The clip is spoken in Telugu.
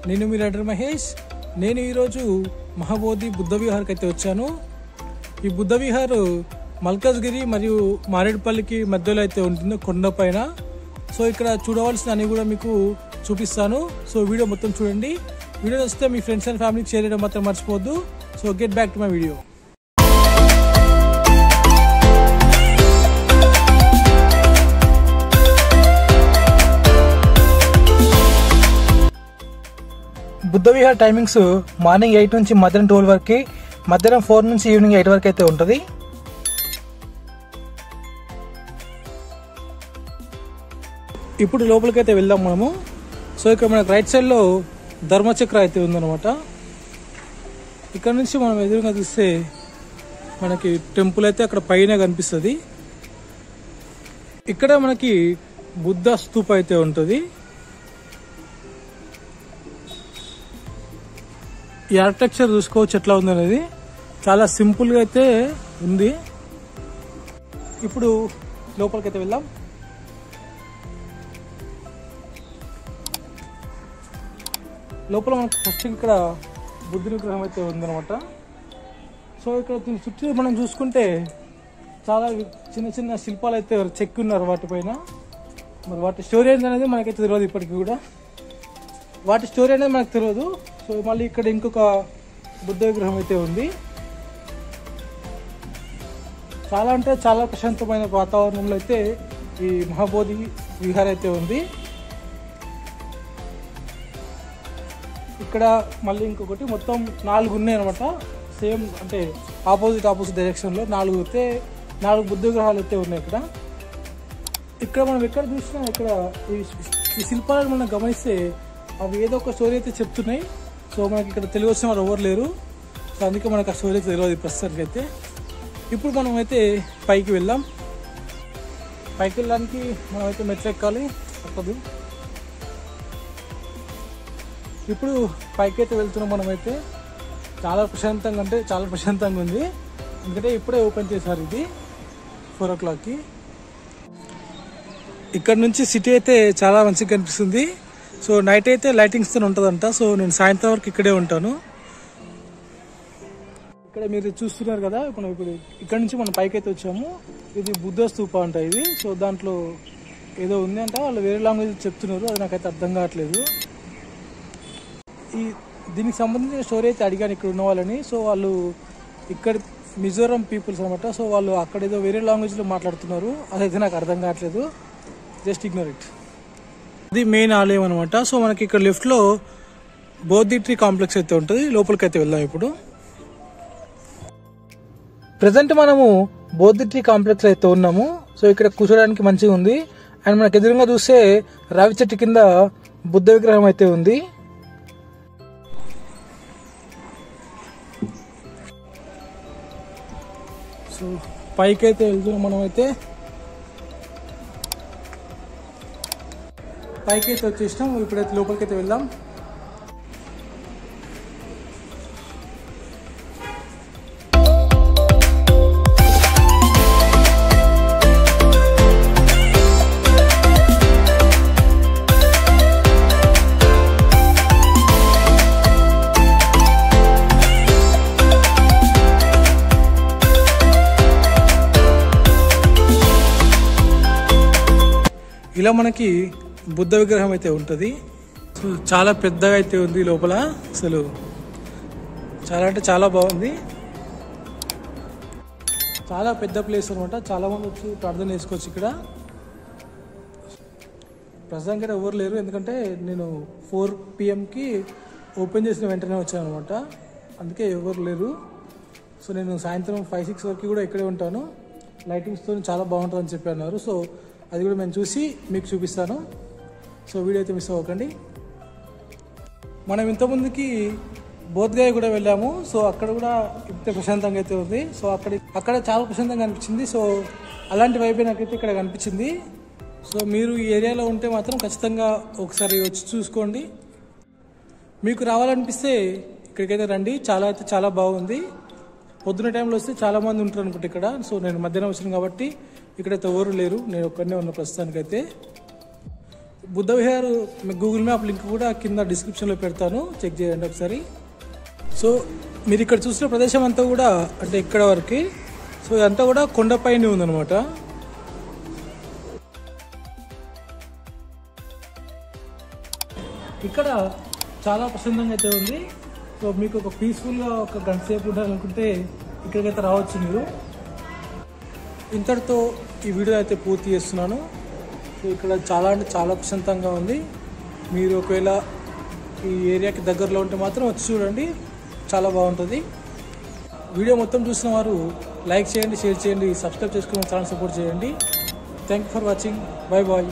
నేను మీ రైడర్ మహేష్. నేను ఈరోజు మహాబోధి బుద్ధ విహార్కి అయితే వచ్చాను. ఈ బుద్ధ విహార్ మల్కాజ్గిరి మరియు మారేడుపల్లికి మధ్యలో అయితే ఉంటుంది, కొండపైన. సో ఇక్కడ చూడవలసిన అన్ని కూడా మీకు చూపిస్తాను. సో వీడియో మొత్తం చూడండి. వీడియో వస్తే మీ ఫ్రెండ్స్ అండ్ ఫ్యామిలీకి షేర్ చేయడం మాత్రం మర్చిపోవద్దు. So get back to my video. Buddha Vihar timings morning 8 నుంచి మధ్యాహ్నం 12 వరకు, మధ్యాహ్నం 4 నుంచి ఈవినింగ్ 8 వరకు అయితే ఉంటుంది. ఇప్పుడు లోపలికైతే వెళ్దాం మనము. సో ఇక్కడ మనకు రైట్ సైడ్లో ధర్మచక్ర అయితే ఉందన్నమాట. ఇక్కడ నుంచి మనం ఎదురుగా చూస్తే మనకి టెంపుల్ అయితే అక్కడ పైన కనిపిస్తుంది. ఇక్కడ మనకి బుద్ధ స్తూప అయితే ఉంటుంది. ఈ ఆర్కిటెక్చర్ చూసుకోవచ్చు ఎట్లా ఉందనేది. చాలా సింపుల్గా అయితే ఉంది. ఇప్పుడు లోపలికైతే వెళ్దాం. లోపల మనకు ఫస్ట్ ఇక్కడ బుద్ధుని విగ్రహం అయితే ఉందన్నమాట. సో ఇక్కడ చుట్టూ మనం చూసుకుంటే చాలా చిన్న చిన్న శిల్పాలు అయితే చెక్కి ఉన్నారు వాటిపైన. మరి వాటి స్టోరీ అనేది మనకైతే తెలియదు, ఇప్పటికీ కూడా వాటి స్టోరీ అనేది మనకు తెలియదు. సో మళ్ళీ ఇక్కడ ఇంకొక బుద్ధ విగ్రహం అయితే ఉంది. చాలా అంటే చాలా ప్రశాంతమైన వాతావరణంలో అయితే ఈ మహాబోధి విహార్ అయితే ఉంది. ఇక్కడ మళ్ళీ ఇంకొకటి మొత్తం 4 ఉన్నాయి అనమాట. సేమ్ అంటే ఆపోజిట్ డైరెక్షన్లో 4 బుద్ధ విగ్రహాలు అయితే ఉన్నాయి ఇక్కడ. ఇక్కడ మనం ఎక్కడ చూసినా ఇక్కడ ఈ శిల్పాలను మనం గమనిస్తే అవి ఏదో ఒక స్టోరీ అయితే చెప్తున్నాయి. సో మనకి ఇక్కడ తెలుగు వచ్చిన వారు ఎవరు లేరు. సో అందుకే మనకు ఆ స్టోరీ అయితే తెలియదు ప్రస్తుతానికి అయితే. ఇప్పుడు మనం అయితే పైకి వెళ్దాం. పైకి వెళ్ళడానికి మనం అయితే మెట్లు ఎక్కాలి, తప్పదు. ఇప్పుడు పైకి అయితే వెళ్తున్నాం మనమైతే. చాలా ప్రశాంతంగా ఉంది. ఎందుకంటే ఇప్పుడే ఓపెన్ చేశారు ఇది 4 o'clockకి. ఇక్కడ నుంచి సిటీ అయితే చాలా మంచిగా కనిపిస్తుంది. సో నైట్ అయితే లైటింగ్స్తో ఉంటుందంట. సో నేను సాయంత్రం వరకు ఇక్కడే ఉంటాను. ఇక్కడ మీరు చూస్తున్నారు కదా, ఇప్పుడు ఇక్కడ నుంచి మనం పైకి అయితే వచ్చాము. ఇది బుద్ధ స్తూప అంట ఇది. సో దాంట్లో ఏదో ఉంది అంట, వాళ్ళు వేరే లాంగ్వేజ్ చెప్తున్నారు, అది నాకైతే అర్థం కావట్లేదు. దీనికి సంబంధించిన స్టోరీ అయితే అడిగాను ఇక్కడ ఉన్న వాళ్ళని. సో వాళ్ళు ఇక్కడ మిజోరం పీపుల్స్ అనమాట. సో వాళ్ళు అక్కడ ఏదో వేరే లాంగ్వేజ్లో మాట్లాడుతున్నారు, అదైతే నాకు అర్థం కావట్లేదు. Just ignore it. ఇది మెయిన్ ఆలయం అనమాట. సో మనకి ఇక్కడ లెఫ్ట్లో బోధి ట్రీ కాంప్లెక్స్ అయితే ఉంటుంది. లోపలికైతే వెళ్దాం ఇప్పుడు. ప్రజెంట్ మనము బోధి ట్రీ కాంప్లెక్స్ అయితే ఉన్నాము. సో ఇక్కడ కూర్చోడానికి మంచిగా ఉంది. అండ్ మనకు ఎదురుగా చూస్తే రావి చెట్టు కింద బుద్ధ విగ్రహం అయితే ఉంది. సో పైకి అయితే వెళ్తున్నాం మనమైతే. పైకి అయితే వచ్చేసినాం. ఇప్పుడైతే లోపలికైతే వెళ్దాం. ఇలా మనకి బుద్ధ విగ్రహం అయితే ఉంటుంది. సో చాలా పెద్దగా అయితే ఉంది లోపల. అసలు చాలా అంటే చాలా బాగుంది. చాలా పెద్ద ప్లేస్ అనమాట. చాలా మంది వచ్చి ప్రార్థన చేసుకోవచ్చు ఇక్కడ. ప్రస్తుతానికి ఎవరు లేరు, ఎందుకంటే నేను 4 PM ఓపెన్ చేసిన వెంటనే వచ్చాను అనమాట. అందుకే ఎవరు లేరు. సో నేను సాయంత్రం 5-6 వరకు కూడా ఇక్కడే ఉంటాను. లైటింగ్స్తో చాలా బాగుంటుందని చెప్పి అన్నారు. సో అది కూడా నేను చూసి మీకు చూపిస్తాను. సో వీడియో అయితే మిస్ అవ్వకండి. మనం ఇంతకుముందుకి బోధ్గయ కూడా వెళ్ళాము. సో అక్కడ కూడా ఇంత ప్రశాంతంగా అయితే ఉంది. సో అక్కడ చాలా ప్రశాంతంగా అనిపించింది. సో అలాంటి వైబే నాకైతే ఇక్కడ కనిపించింది. సో మీరు ఈ ఏరియాలో ఉంటే మాత్రం ఖచ్చితంగా ఒకసారి వచ్చి చూసుకోండి. మీకు రావాలనిపిస్తే ఇక్కడికైతే రండి. చాలా బాగుంది. పొద్దున టైంలో వస్తే చాలా మంది ఉంటారు అనుకుంటే ఇక్కడ. సో నేను మధ్యాహ్నం వచ్చాను కాబట్టి ఇక్కడైతే ఎవరు లేరు, నేను ఒక్కడనే ఉన్న ప్రస్తుతానికైతే. Buddha Vihar Google map link కూడా కింద డిస్క్రిప్షన్లో పెడతాను, చెక్ చేయండి ఒకసారి. సో మీరు ఇక్కడ చూసిన ప్రదేశం అంతా కూడా అంటే ఇక్కడ వరకు, సో ఇదంతా కూడా కొండపైనే ఉందన్నమాట. ఇక్కడ చాలా ప్రశాంతంగా అయితే ఉంది. సో మీకు ఒక పీస్ఫుల్గా ఒక గంట సేపు ఉండాలనుకుంటే ఇక్కడికైతే రావచ్చు మీరు. ఇంతటితో ఈ వీడియో అయితే పూర్తి చేస్తున్నాను. సో ఇక్కడ చాలా అంటే చాలా ప్రశాంతంగా ఉంది. మీరు ఒకవేళ ఈ ఏరియాకి దగ్గరలో ఉంటే మాత్రం వచ్చి చూడండి, చాలా బాగుంటుంది. వీడియో మొత్తం చూసిన వారు లైక్ చేయండి, షేర్ చేయండి, సబ్స్క్రైబ్ చేసుకుని ఛానల్ సపోర్ట్ చేయండి. Thank you for watching. Bye bye.